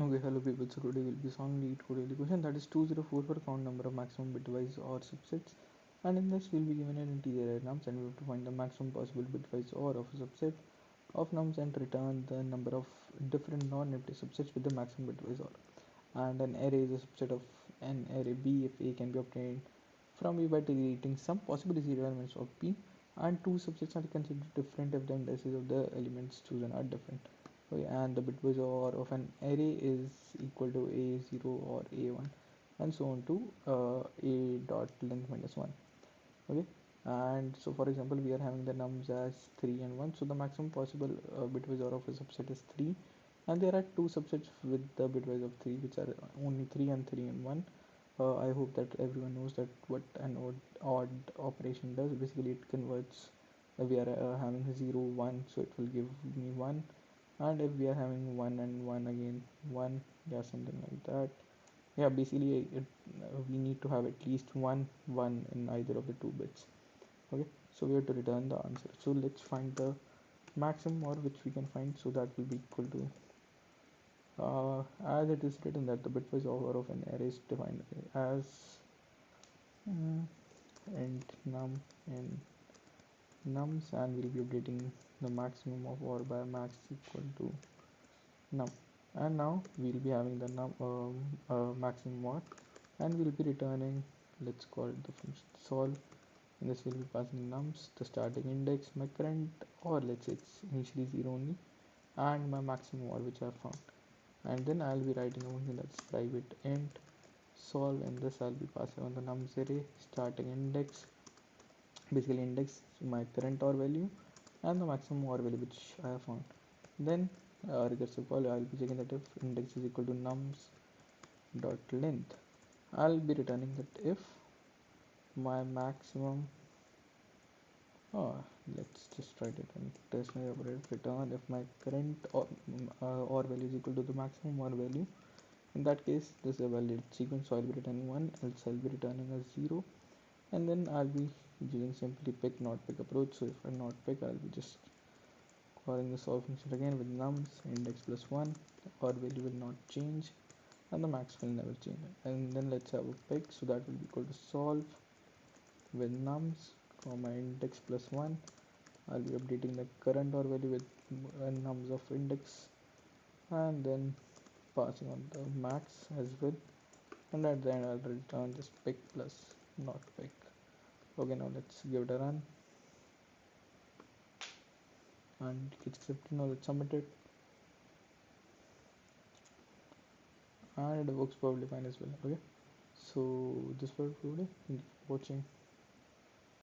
Okay, hello people. So today we'll be solving LeetCode DailyQuestion, that is 204 for count number of maximum bitwise-OR subsets, and in this we'll be given an integer array nums and we have to find the maximum possible bitwise-OR of a subset of nums and return the number of different non-empty subsets with the maximum bitwise-OR. And an array is a subset of an array B if A can be obtained from B by deleting some possible zero elements of B, and two subsets are considered different if the indices of the elements chosen are different. Okay, and the bitwise-OR of an array is equal to a0 or a1 and so on to a dot length minus 1. Okay, and so for example we are having the nums as 3 and 1, so the maximum possible bitwise-OR of a subset is 3, and there are two subsets with the bitwise of 3 which are only 3 and 3 and 1. I hope that everyone knows that what an odd operation does. Basically it converts, we are having 0 1, so it will give me 1, and if we are having 1 and 1 again 1, yeah, something like that. Yeah, basically we need to have at least 1 1 in either of the two bits. Okay, so we have to return the answer. So let's find the maximum or which we can find, so that will be equal to as it is written that the bitwise-OR of an array is defined as int num in nums, and we'll be updating the maximum of or by max equal to num. And now we'll be having the maximum or, and we'll be returning, let's call it the function solve. In this we'll be passing nums, the starting index, my current, or let's say it's initially 0 only, and my maximum or which I found. And then I'll be writing a function that's private int solve. In this I'll be passing on the nums array, starting index, basically index, my current or value, and the maximum or value which I have found. Then recursive call, I'll be checking that if index is equal to nums dot length, I'll be returning that if my maximum, oh, let's just write it and test my operator, return if my current or value is equal to the maximum or value. In that case this is a valid sequence, so I'll be returning 1, else I'll be returning a 0, and then I'll be using simply pick not pick approach. So if I not pick, I'll be just calling the solve function again with nums index plus 1, or value will not change and the max will never change. And then let's have a pick, so that will be equal to solve with nums comma index plus 1. I'll be updating the current or value with nums of index, and then passing on the max as well, and at the end I'll return just pick plus not pick. Okay, now let's give it a run and it's accepted. Now let's submit it, and it works probably fine as well. Okay, so this was for today. Thank you for watching.